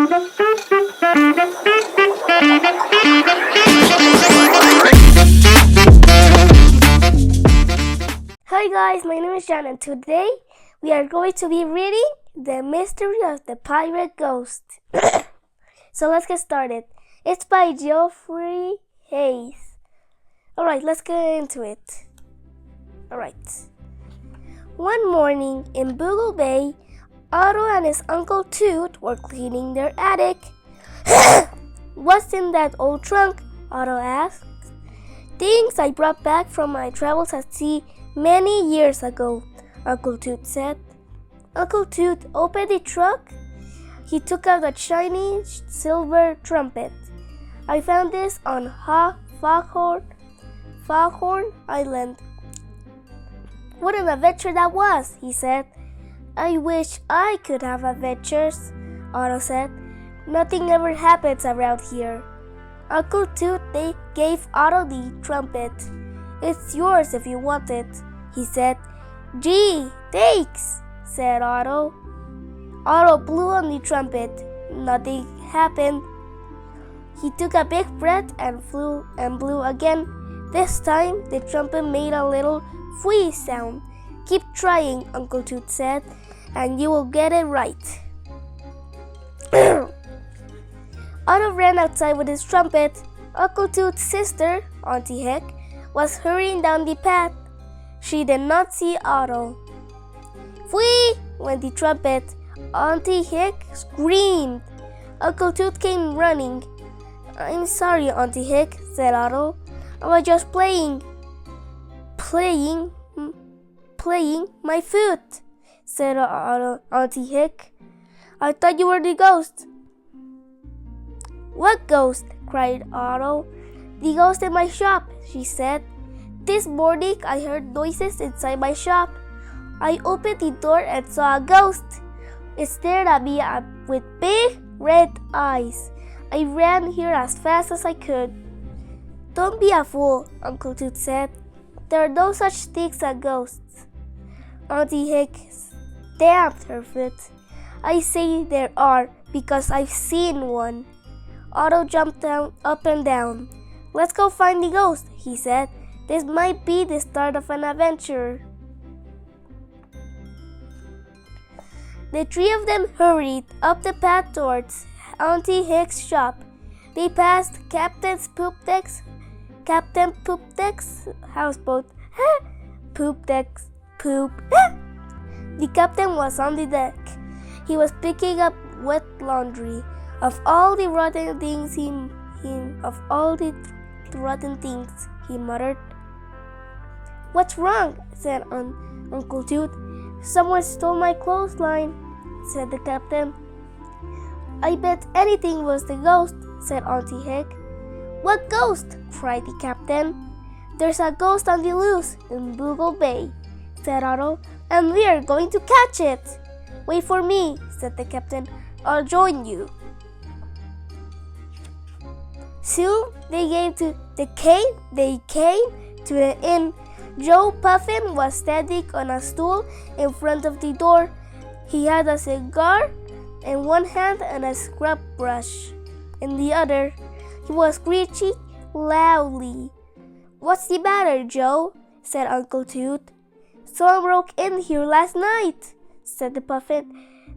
Hi guys, my name is John and today we are going to be reading The Mystery of the Pirate Ghost. So let's get started. It's by Geoffrey Hayes. Alright, let's get into it. Alright. One morning in Boogle Bay, Otto and his Uncle Toot were cleaning their attic. What's in that old trunk? Otto asked. Things I brought back from my travels at sea many years ago, Uncle Toot said. Uncle Toot opened the trunk. He took out a shiny silver trumpet. I found this on Foghorn Island. What an adventure that was, he said. I wish I could have adventures, Otto said. Nothing ever happens around here. Uncle Toot gave Otto the trumpet. It's yours if you want it, he said. Gee, thanks, said Otto. Otto blew on the trumpet. Nothing happened. He took a big breath and blew again. This time the trumpet made a little whee sound. Keep trying, Uncle Toot said, and you will get it right. Otto ran outside with his trumpet. Uncle Toot's sister, Auntie Heck, was hurrying down the path. She did not see Otto. Whee! Went the trumpet. Auntie Heck screamed. Uncle Toot came running. I'm sorry, Auntie Heck, said Otto. I was just playing my foot, said Auntie Heck. I thought you were the ghost. What ghost? Cried Otto. The ghost in my shop, she said. This morning I heard noises inside my shop. I opened the door and saw a ghost. It stared at me with big red eyes. I ran here as fast as I could. Don't be a fool, Uncle Toot said. There are no such things as ghosts. Auntie Heck stamped her foot. I say there are because I've seen one. Otto jumped up and down. Let's go find the ghost, he said. This might be the start of an adventure. The three of them hurried up the path towards Auntie Heck's shop. They passed Captain Poopdeck's houseboat. Poopdeck's poop. The captain was on the deck. He was picking up wet laundry. Of all the rotten things he muttered. What's wrong? Said Uncle Toot. Someone stole my clothesline, said the captain. I bet anything was the ghost, said Auntie Heck. What ghost? Cried the captain. There's a ghost on the loose in Boogle Bay, said Otto, and we are going to catch it. Wait for me, said the captain. I'll join you. Soon they came to the inn. Joe Puffin was standing on a stool in front of the door. He had a cigar in one hand and a scrub brush in the other. He was screeching loudly. What's the matter, Joe? Said Uncle Toot. Someone broke in here last night, said the Puffin.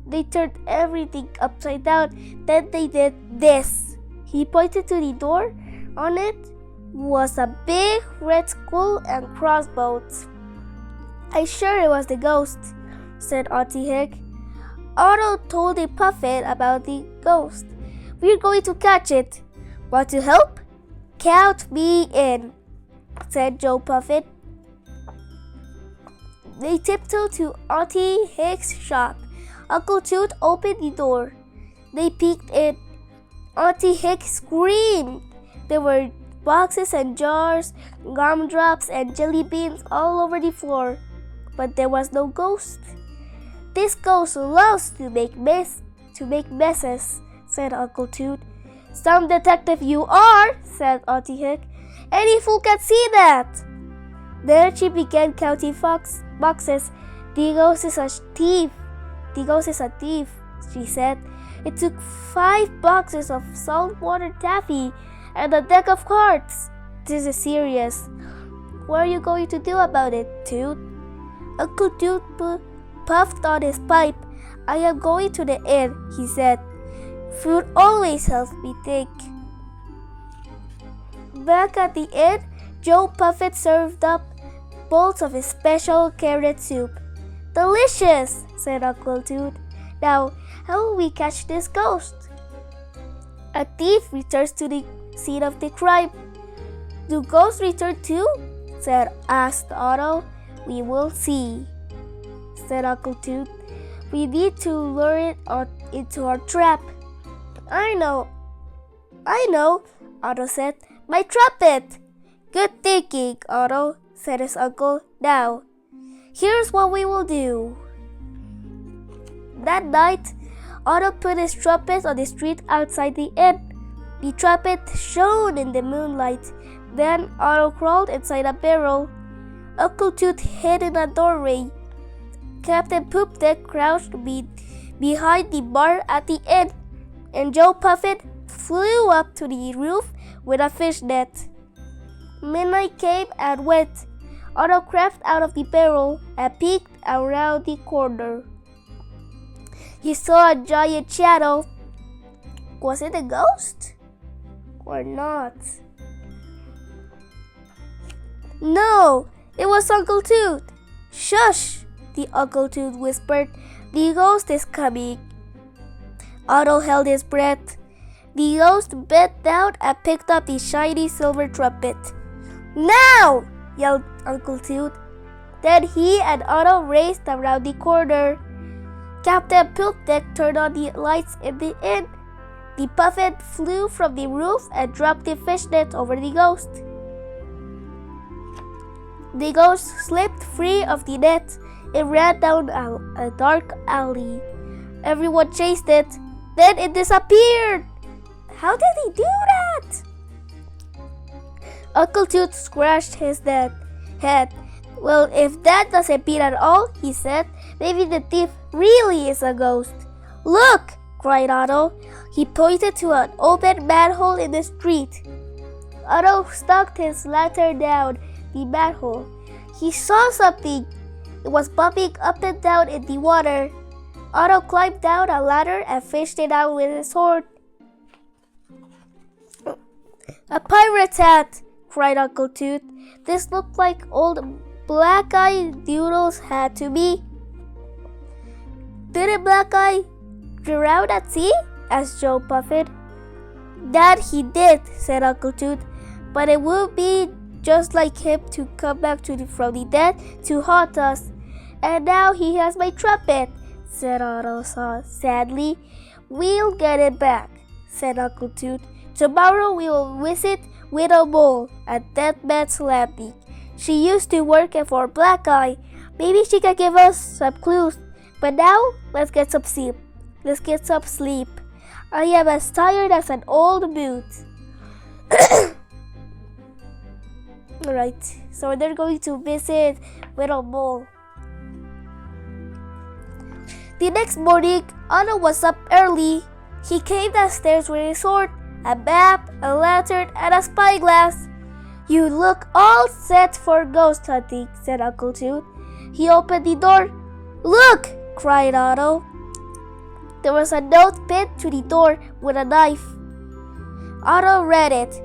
They turned everything upside down. Then they did this. He pointed to the door. On it was a big red skull and crossbones. I'm sure it was the ghost, said Auntie Heck. Otto told the Puffin about the ghost. We're going to catch it. Want to help? Count me in, said Joe Puffin. They tiptoed to Auntie Heck's shop. Uncle Toot opened the door. They peeked in. Auntie Heck screamed. There were boxes and jars, gumdrops and jelly beans all over the floor, but there was no ghost. This ghost loves to make messes, said Uncle Toot. Some detective you are, said Auntie Heck. Any fool can see that. Then she began counting boxes. The ghost is a thief, she said. It took 5 boxes of saltwater taffy and a deck of cards. This is serious. What are you going to do about it, Toot? Uncle Toot puffed on his pipe. I am going to the inn, he said. Food always helps me think. Back at the inn, Joe Puffett served up bowls of his special carrot soup. Delicious, said Uncle Toot. Now, how will we catch this ghost? A thief returns to the scene of the crime. Do ghosts return too? asked Otto. We will see, said Uncle Toot. We need to lure it into our trap. I know, Otto said. My trumpet! Good thinking, Otto, said his uncle. Now, here's what we will do. That night, Otto put his trumpet on the street outside the inn. The trumpet shone in the moonlight. Then Otto crawled inside a barrel. Uncle Toot hid in a doorway. Captain Poopdeck crouched behind the bar at the inn, and Joe Puffin flew up to the roof with a fish net. Midnight came and went. Otto crept out of the barrel and peeked around the corner. He saw a giant shadow. Was it a ghost? Or not? No, it was Uncle Toot. Shush, the Uncle Toot whispered. The ghost is coming. Otto held his breath. The ghost bent down and picked up the shiny silver trumpet. Now! Yelled Uncle Toot. Then he and Otto raced around the corner. Captain Poopdeck turned on the lights in the inn. The puffin flew from the roof and dropped the fish net over the ghost. The ghost slipped free of the net. It ran down a dark alley. Everyone chased it. Then it disappeared. How did he do that? Uncle Toot scratched his head. Well, if that doesn't beat at all, he said, maybe the thief really is a ghost. Look, cried Otto. He pointed to an open manhole in the street. Otto stuck his lantern down the manhole. He saw something. It was bumping up and down in the water. Otto climbed down a ladder and fished it out with his sword. A pirate's hat, cried Uncle Toot. This looked like old Black-Eye Doodle's hat to me. Didn't Black-Eye drown at sea? asked Joe Puffin. That he did, said Uncle Toot, but it would be just like him to come back from the dead to haunt us. And now he has my trumpet, said Otto sadly. We'll get it back, said Uncle Toot. Tomorrow we will visit Widow Mole at Dead Man's Landing. She used to work for Black-Eye. Maybe she can give us some clues. But now, let's get some sleep. I am as tired as an old boot. Alright, so they're going to visit Widow Mole. The next morning, Otto was up early. He came downstairs with his sword, a map, a lantern, and a spyglass. You look all set for ghost hunting, said Uncle Toot. He opened the door. Look, cried Otto. There was a note pinned to the door with a knife. Otto read it.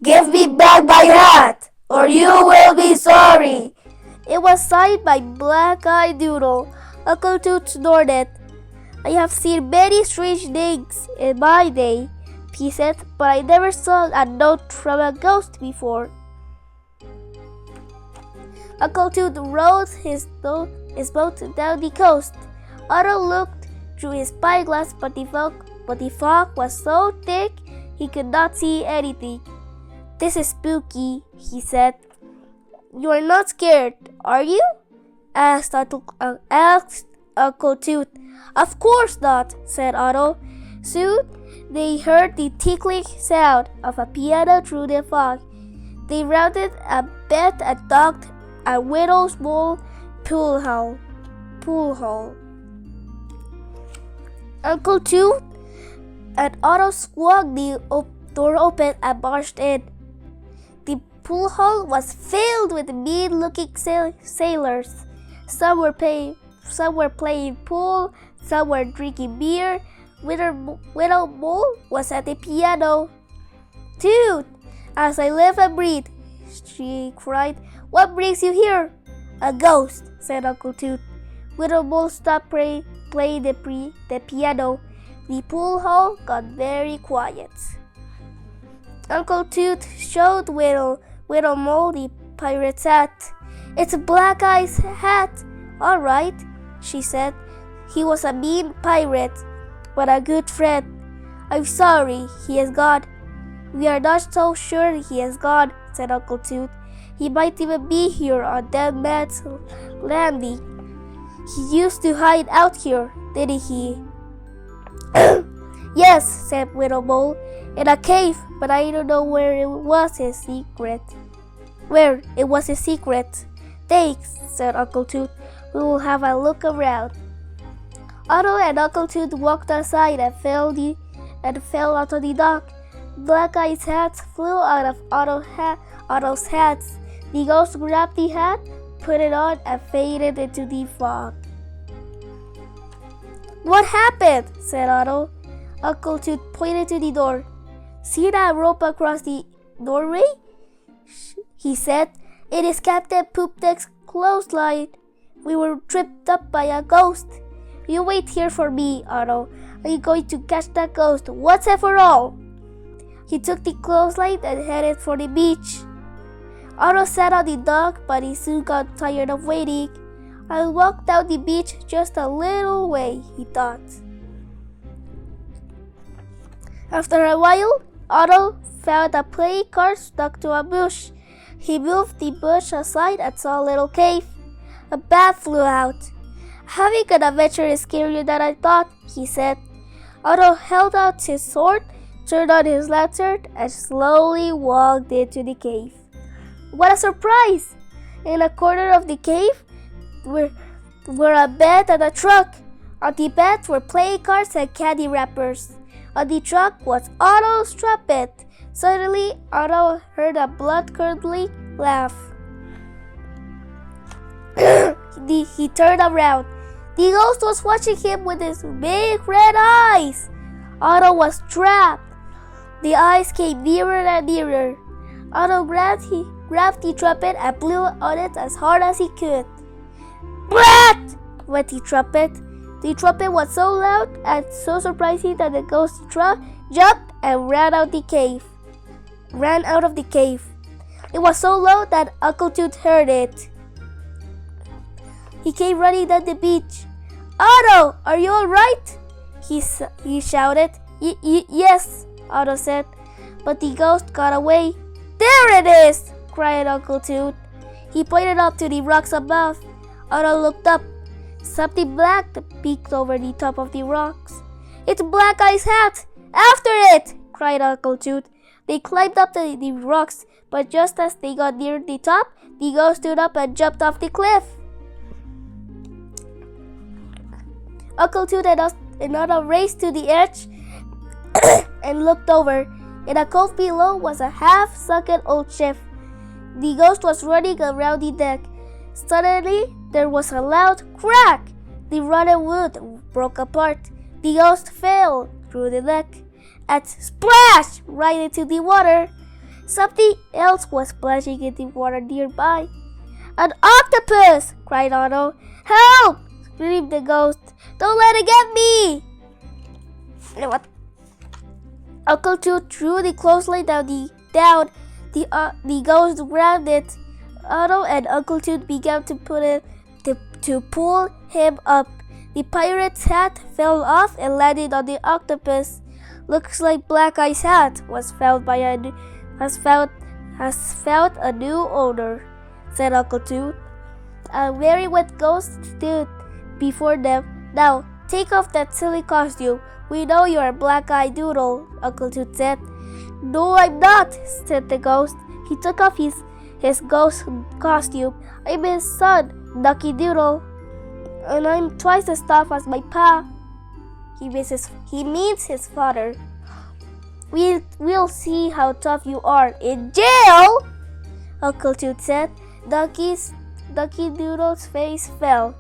Give me back my hat, or you will be sorry. It was signed by Black-Eye Doodle. Uncle Toot snorted. I have seen many strange things in my day, he said, but I never saw a note from a ghost before. Uncle Toot rowed his boat down the coast. Otto looked through his spyglass, but the fog was so thick he could not see anything. This is spooky, he said. You are not scared, are you? asked Uncle Toot. Of course not, said Otto. Soon they heard the tinkling sound of a piano through the fog. They rounded a bend and docked at Widow's Mole pool hall. Uncle Toot and Otto swung the door open and barged in. The pool hall was filled with mean-looking sailors. Some were playing pool, some were drinking beer. Widow Mole was at the piano. "Toot! As I live and breathe," she cried. "What brings you here?" "A ghost," said Uncle Toot. Widow Mole stopped playing the piano. The pool hall got very quiet. Uncle Toot showed Widow Mole the pirate's hat. "It's Black Eye's hat, all right," she said. "He was a mean pirate, but a good friend. I'm sorry he is gone." "We are not so sure he is gone," said Uncle Toot. "He might even be here on Dead Man's Landing. He used to hide out here, didn't he?" "Yes," said Widow Mole, "in a cave, but I don't know where it was his secret." "Thanks," said Uncle Toot. "We will have a look around." Otto and Uncle Toot walked outside and fell onto the dock. Black Eye's hat flew out of Otto's hands. The ghost grabbed the hat, put it on, and faded into the fog. "What happened?" said Otto. Uncle Toot pointed to the door. "See that rope across the doorway?" he said. "It is Captain Poopdeck's clothesline. We were tripped up by a ghost. You wait here for me, Otto. I'm going to catch that ghost once and for all." He took the clothesline and headed for the beach. Otto sat on the dock, but he soon got tired of waiting. "I'll walk down the beach just a little way," he thought. After a while, Otto found a playing card stuck to a bush. He moved the bush aside and saw a little cave. A bat flew out. "Having an adventure is scarier than I thought," he said. Otto held out his sword, turned on his lantern, and slowly walked into the cave. What a surprise! In a corner of the cave were a bed and a truck. On the bed were playing cards and candy wrappers. On the truck was Otto's trumpet. Suddenly, Otto heard a blood-curdling laugh. He turned around. The ghost was watching him with his big red eyes. Otto was trapped. The eyes came nearer and nearer. Otto grabbed the trumpet and blew on it as hard as he could. "Brat!" went the trumpet. The trumpet was so loud and so surprising that the ghost jumped and ran out of the cave. It was so low that Uncle Toot heard it. He came running down the beach. "Otto, are you all right?" He shouted. Yes," Otto said, but the ghost got away. "There it is!" cried Uncle Toot. He pointed up to the rocks above. Otto looked up. Something black peeked over the top of the rocks. "It's Black Eye's hat! After it!" cried Uncle Toot. They climbed up the rocks, but just as they got near the top, the ghost stood up and jumped off the cliff. Uncle Toot and Otto raced to the edge and looked over. In a cove below was a half-sunken old ship. The ghost was running around the deck. Suddenly, there was a loud crack. The rotten wood broke apart. The ghost fell through the deck and splashed right into the water. Something else was splashing in the water nearby. "An octopus!" cried Otto. "Help!" screamed the ghost. "Don't let it get me!" Uncle Toot threw the clothesline down. The ghost grabbed it. Otto and Uncle Toot began to pull him up. The pirate's hat fell off and landed on the octopus. "Looks like Black Eye's hat has found a new owner," said Uncle Toot. A very wet ghost stood before them. "Now, take off that silly costume. We know you're a black-eyed doodle," Uncle Toot said. "No, I'm not," said the ghost. He took off his ghost costume. "I'm his son, Ducky Doodle, and I'm twice as tough as my pa." He means his father. We'll see how tough you are in jail, Uncle Toot said. Ducky Doodle's face fell.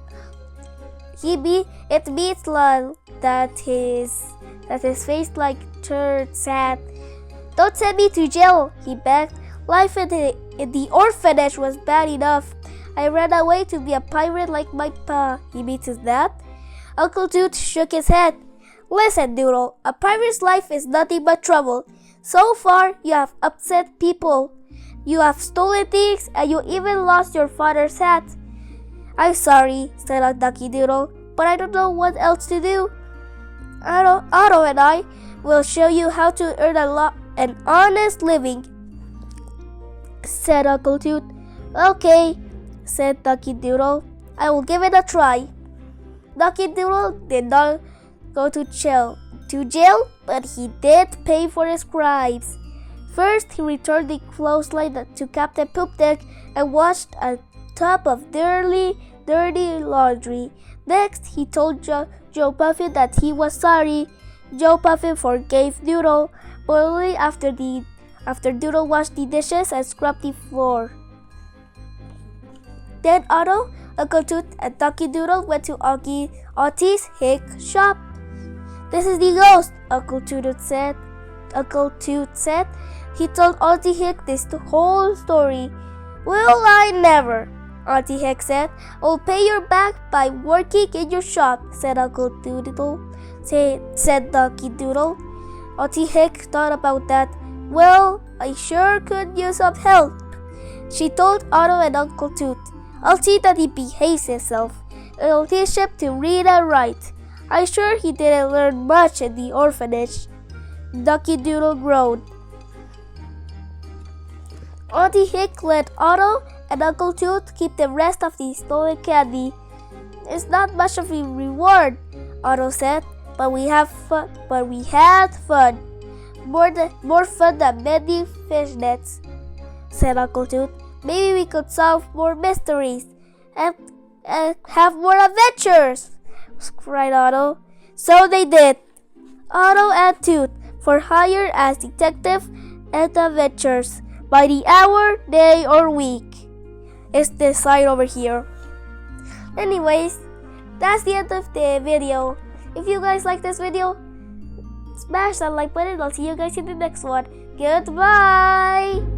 It means that his face turned sad. Don't send me to jail, he begged. Life in the orphanage was bad enough. I ran away to be a pirate like my pa. He means his dad. Uncle Toot shook his head. Listen, Doodle, a pirate's life is nothing but trouble. So far, you have upset people. You have stolen things, and you even lost your father's hat. I'm sorry, said Ducky Doodle, but I don't know what else to do. Otto and I will show you how to earn an honest living, said Uncle Toot. Okay, said Ducky Doodle. I will give it a try. Ducky Doodle did not go to jail, but he did pay for his crimes. First, he returned the clothesline to Captain Poopdeck and washed a tub of dirty laundry. Next, he told Joe Puffin that he was sorry. Joe Puffin forgave Doodle, but only after Doodle washed the dishes and scrubbed the floor. Then Otto, Uncle Toot, and Ducky Doodle went to Auntie Hick's shop. This is the ghost, Uncle Toot said. He told Auntie Hick this whole story. Well, I never, Auntie Hick said. I'll pay you back by working in your shop, said Uncle Doodle. Said Ducky Doodle. Auntie Hick thought about that. Well, I sure could use some help. She told Otto and Uncle Toot. I'll see that he behaves himself. I'll teach him to read and write. I'm sure he didn't learn much in the orphanage. Ducky Doodle groaned. Auntie Hick let Otto and Uncle Toot keep the rest of the stolen candy. It's not much of a reward, Otto said, but we had fun. More fun than many fish nets, said Uncle Toot. Maybe we could solve more mysteries and have more adventures, cried Otto. So they did. Otto and Toot for hire as detective and adventures by the hour, day, or week. It's this slide over here. Anyways, that's the end of the video. If you guys like this video, smash that like button. I'll see you guys in the next one. Goodbye!